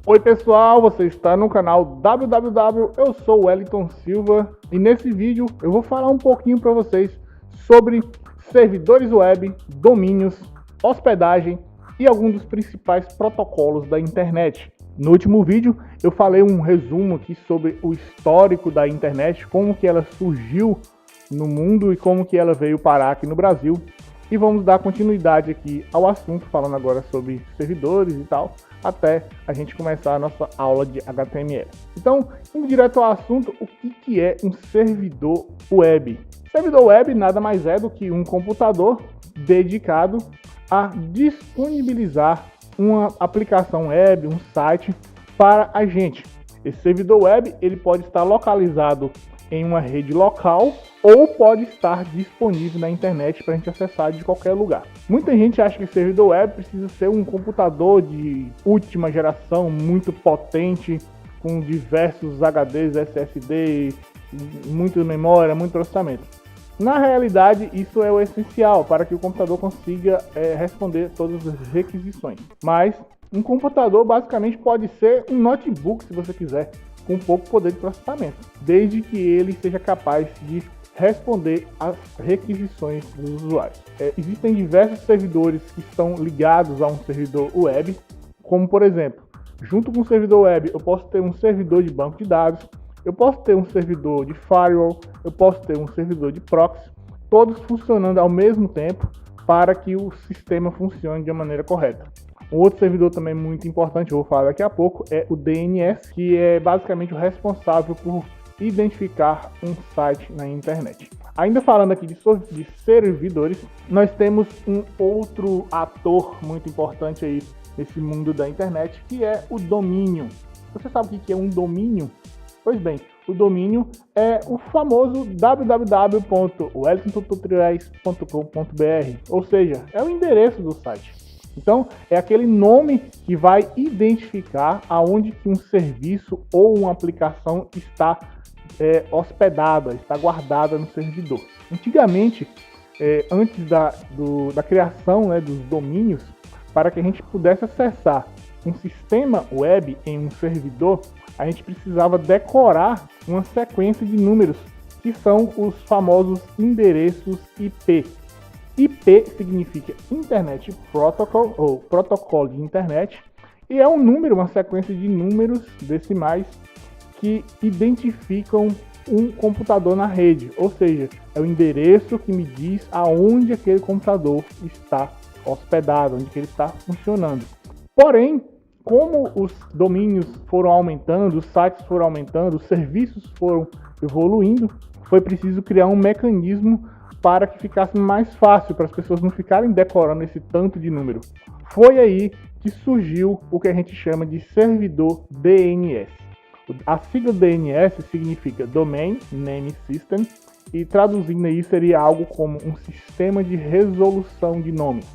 Oi pessoal, você está no canal www, eu sou o Wellington Silva e nesse vídeo eu vou falar um pouquinho para vocês sobre servidores web, domínios, hospedagem e alguns dos principais protocolos da internet. No último vídeo eu falei um resumo aqui sobre o histórico da internet, como que ela surgiu no mundo e como que ela veio parar aqui no Brasil. E vamos dar continuidade aqui ao assunto, falando agora sobre servidores e tal, até a gente começar a nossa aula de HTML. Então, indo direto ao assunto, o que é um servidor web? Servidor web nada mais é do que um computador dedicado a disponibilizar uma aplicação web, um site para a gente. Esse servidor web ele pode estar localizado em uma rede local ou pode estar disponível na internet para a gente acessar de qualquer lugar. Muita gente acha que servidor web precisa ser um computador de última geração, muito potente, com diversos HDs, SSD, muita memória, muito processamento. Na realidade, isso é o essencial para que o computador consiga responder todas as requisições. Mas um computador basicamente pode ser um notebook, se você quiser, com pouco poder de processamento, desde que ele seja capaz de responder às requisições dos usuários. Existem diversos servidores que estão ligados a um servidor web, como por exemplo, junto com o servidor web eu posso ter um servidor de banco de dados, eu posso ter um servidor de firewall, eu posso ter um servidor de proxy, todos funcionando ao mesmo tempo para que o sistema funcione de uma maneira correta. Um outro servidor também muito importante, eu vou falar daqui a pouco, é o DNS, que é basicamente o responsável por identificar um site na internet. Ainda falando aqui de servidores, nós temos um outro ator muito importante aí nesse mundo da internet, que é o domínio. Você sabe o que é um domínio? Pois bem, o domínio é o famoso www.wellingtontutoriais.com.br, ou seja, é o endereço do site. Então, é aquele nome que vai identificar aonde que um serviço ou uma aplicação está hospedada, está guardada no servidor. Antigamente, antes da criação dos domínios, para que a gente pudesse acessar um sistema web em um servidor, a gente precisava decorar uma sequência de números, que são os famosos endereços IP. IP significa Internet Protocol, ou protocolo de internet, e é um número, uma sequência de números decimais que identificam um computador na rede, ou seja, é o endereço que me diz aonde aquele computador está hospedado, onde que ele está funcionando. Porém, como os domínios foram aumentando, os sites foram aumentando, os serviços foram evoluindo, foi preciso criar um mecanismo para que ficasse mais fácil, para as pessoas não ficarem decorando esse tanto de número. Foi aí que surgiu o que a gente chama de servidor DNS. A sigla DNS significa Domain Name System e traduzindo aí seria algo como um sistema de resolução de nomes.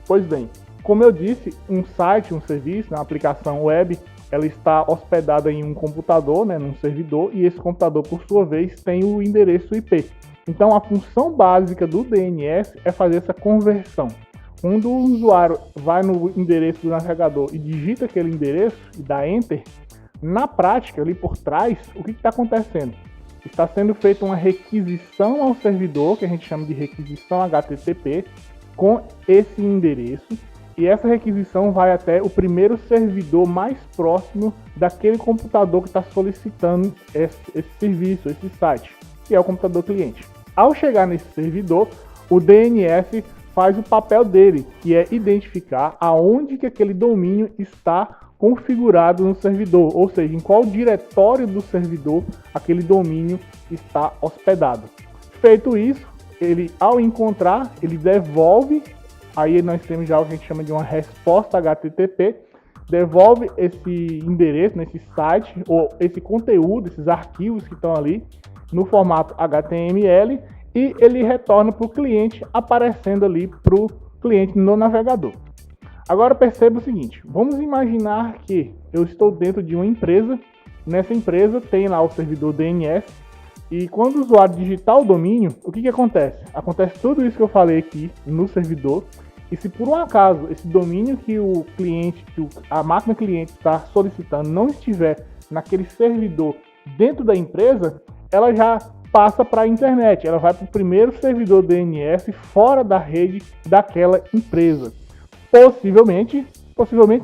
Pois bem, como eu disse, um site, um serviço, uma aplicação web, ela está hospedada em um computador, num servidor, e esse computador, por sua vez, tem o endereço IP. Então, a função básica do DNS é fazer essa conversão. Quando o usuário vai no endereço do navegador e digita aquele endereço e dá Enter, na prática, ali por trás, o que está acontecendo? Está sendo feita uma requisição ao servidor, que a gente chama de requisição HTTP, com esse endereço, e essa requisição vai até o primeiro servidor mais próximo daquele computador que está solicitando esse serviço, esse site, que é o computador cliente. Ao chegar nesse servidor, o DNS faz o papel dele, que é identificar aonde que aquele domínio está configurado no servidor, ou seja, em qual diretório do servidor aquele domínio está hospedado. Feito isso, ele ao encontrar, ele devolve, aí nós temos já o que a gente chama de uma resposta HTTP, devolve esse endereço, nesse site, ou esse conteúdo, esses arquivos que estão ali, no formato HTML, e ele retorna para o cliente, aparecendo ali para o cliente no navegador. Agora perceba o seguinte, vamos imaginar que eu estou dentro de uma empresa, nessa empresa tem lá o servidor DNS, e quando o usuário digitar o domínio, o que acontece? Acontece tudo isso que eu falei aqui no servidor, E se por um acaso esse domínio que o cliente, a máquina cliente está solicitando não estiver naquele servidor dentro da empresa, ela já passa para a internet, ela vai para o primeiro servidor DNS fora da rede daquela empresa. Possivelmente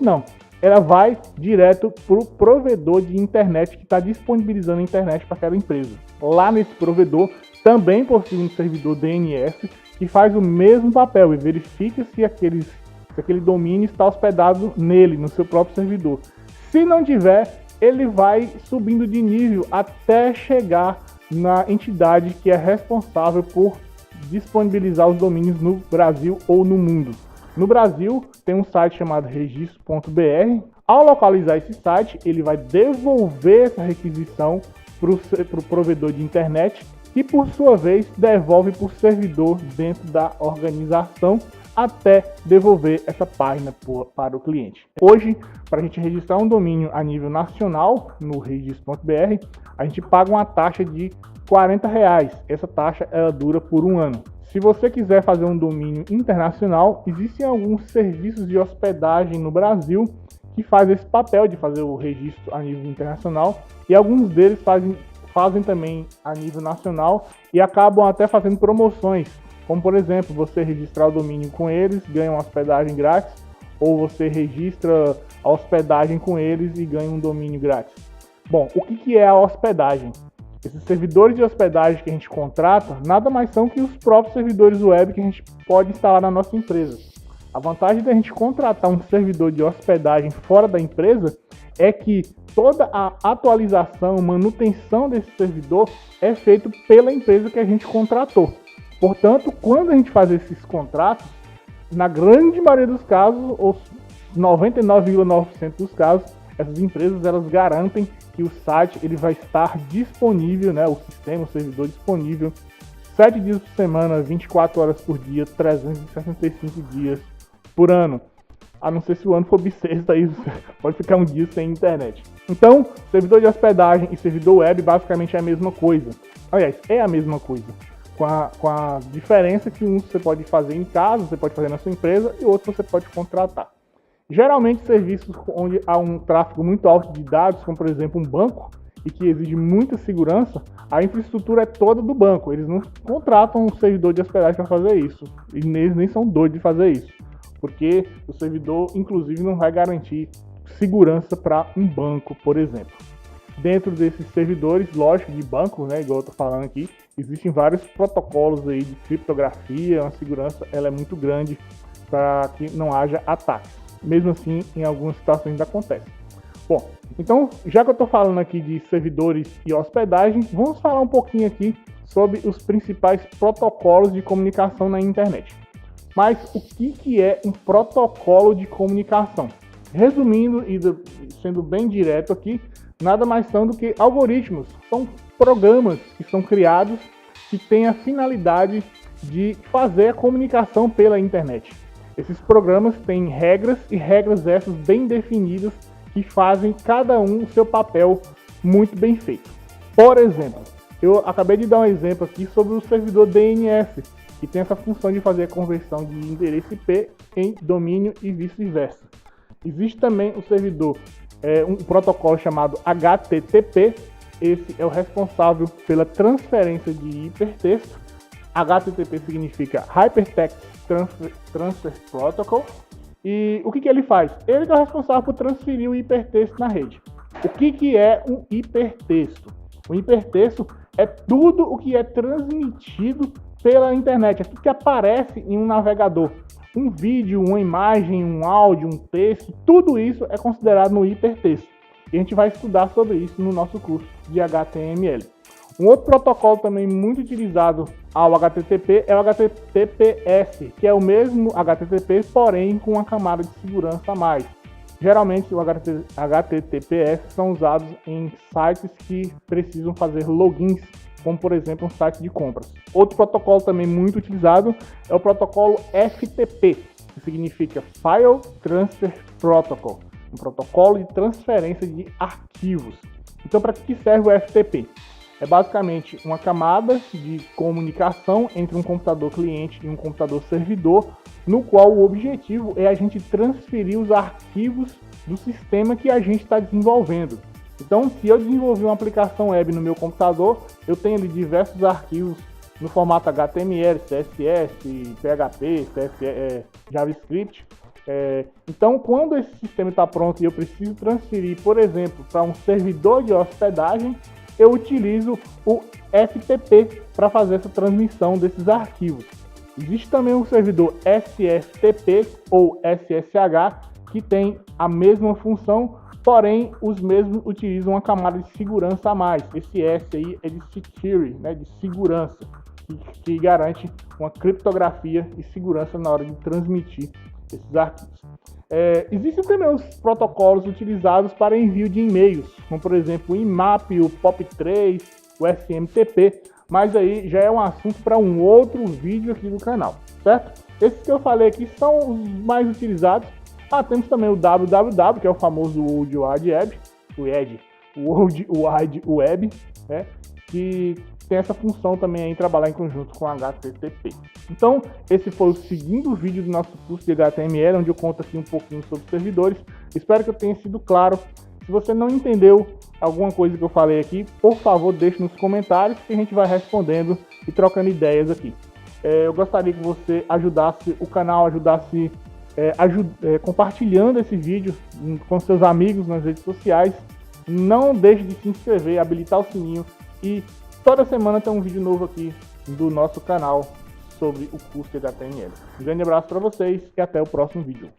não, ela vai direto para o provedor de internet que está disponibilizando a internet para aquela empresa. Lá nesse provedor também possui um servidor DNS que faz o mesmo papel e verifica se aquele domínio está hospedado nele, no seu próprio servidor. Se não tiver, ele vai subindo de nível até chegar na entidade que é responsável por disponibilizar os domínios no Brasil ou no mundo. No Brasil, tem um site chamado registro.br. Ao localizar esse site, ele vai devolver essa requisição para o provedor de internet, que por sua vez devolve para o servidor dentro da organização até devolver essa página para o cliente. Hoje, para a gente registrar um domínio a nível nacional no registro.br, a gente paga uma taxa de R$40. Essa taxa ela dura por um ano. Se você quiser fazer um domínio internacional, existem alguns serviços de hospedagem no Brasil que fazem esse papel de fazer o registro a nível internacional, e alguns deles fazem também a nível nacional e acabam até fazendo promoções, como por exemplo, você registrar o domínio com eles, ganha uma hospedagem grátis, ou você registra a hospedagem com eles e ganha um domínio grátis. Bom, o que é a hospedagem? Esses servidores de hospedagem que a gente contrata nada mais são que os próprios servidores web que a gente pode instalar na nossa empresa. A vantagem da gente contratar um servidor de hospedagem fora da empresa é que toda a atualização, manutenção desse servidor é feito pela empresa que a gente contratou. Portanto, quando a gente faz esses contratos, na grande maioria dos casos, ou 99,9% dos casos, essas empresas elas garantem que o site ele vai estar disponível, né, o sistema, o servidor disponível 7 dias por semana, 24 horas por dia, 365 dias por ano. A não ser se o ano for bissexto, aí pode ficar um dia sem internet. Então, servidor de hospedagem e servidor web basicamente é a mesma coisa. Aliás, é a mesma coisa. Com a diferença que um você pode fazer em casa, você pode fazer na sua empresa, e outro você pode contratar. Geralmente, serviços onde há um tráfego muito alto de dados, como por exemplo um banco, e que exige muita segurança, a infraestrutura é toda do banco. Eles não contratam um servidor de hospedagem para fazer isso. E eles nem são doidos de fazer isso. Porque o servidor, inclusive, não vai garantir segurança para um banco, por exemplo. Dentro desses servidores, lógico, de banco, né, igual eu estou falando aqui, existem vários protocolos aí de criptografia, a segurança ela é muito grande para que não haja ataques. Mesmo assim, em algumas situações ainda acontece. Bom, então, já que eu estou falando aqui de servidores e hospedagem, vamos falar um pouquinho aqui sobre os principais protocolos de comunicação na internet. Mas o que é um protocolo de comunicação? Resumindo e sendo bem direto aqui, nada mais são do que algoritmos. São programas que são criados que têm a finalidade de fazer a comunicação pela internet. Esses programas têm regras e regras essas bem definidas que fazem cada um o seu papel muito bem feito. Por exemplo, eu acabei de dar um exemplo aqui sobre o servidor DNS, que tem essa função de fazer a conversão de endereço IP em domínio e vice-versa. Existe também o servidor, um protocolo chamado HTTP. Esse é o responsável pela transferência de hipertexto. HTTP significa Hypertext Transfer Protocol. E o que ele faz? Ele é o responsável por transferir o hipertexto na rede. O que é um hipertexto? O hipertexto é tudo o que é transmitido pela internet, é tudo que aparece em um navegador. Um vídeo, uma imagem, um áudio, um texto, tudo isso é considerado no hipertexto. E a gente vai estudar sobre isso no nosso curso de HTML. Um outro protocolo também muito utilizado ao HTTP é o HTTPS, que é o mesmo HTTP, porém com uma camada de segurança a mais. Geralmente, o HTTPS são usados em sites que precisam fazer logins, como por exemplo um site de compras. Outro protocolo também muito utilizado é o protocolo FTP, que significa File Transfer Protocol, um protocolo de transferência de arquivos. Então, para que serve o FTP? É basicamente uma camada de comunicação entre um computador cliente e um computador servidor, no qual o objetivo é a gente transferir os arquivos do sistema que a gente está desenvolvendo. Então, se eu desenvolver uma aplicação web no meu computador, eu tenho ali diversos arquivos no formato HTML, CSS, PHP, JavaScript. Então, quando esse sistema está pronto e eu preciso transferir, por exemplo, para um servidor de hospedagem, eu utilizo o FTP para fazer essa transmissão desses arquivos. Existe também um servidor SFTP ou SSH que tem a mesma função, porém os mesmos utilizam uma camada de segurança a mais. Esse S aí é de security, né, de segurança, que garante uma criptografia e segurança na hora de transmitir esses arquivos. Existem também os protocolos utilizados para envio de e-mails, como por exemplo o IMAP, o POP3, o SMTP, mas aí já é um assunto para um outro vídeo aqui do canal, certo? Esses que eu falei aqui são os mais utilizados. Temos também o www, que é o famoso World Wide Web, World Wide Web, né, que tem essa função também em trabalhar em conjunto com HTTP. Então, esse foi o segundo vídeo do nosso curso de HTML, onde eu conto aqui um pouquinho sobre servidores. Espero que eu tenha sido claro. Se você não entendeu alguma coisa que eu falei aqui, por favor, deixe nos comentários que a gente vai respondendo e trocando ideias aqui. Eu gostaria que você ajudasse o canal, compartilhando esse vídeo com seus amigos nas redes sociais. Não deixe de se inscrever, habilitar o sininho e toda semana tem um vídeo novo aqui do nosso canal sobre o curso de HTML. Um grande abraço para vocês e até o próximo vídeo.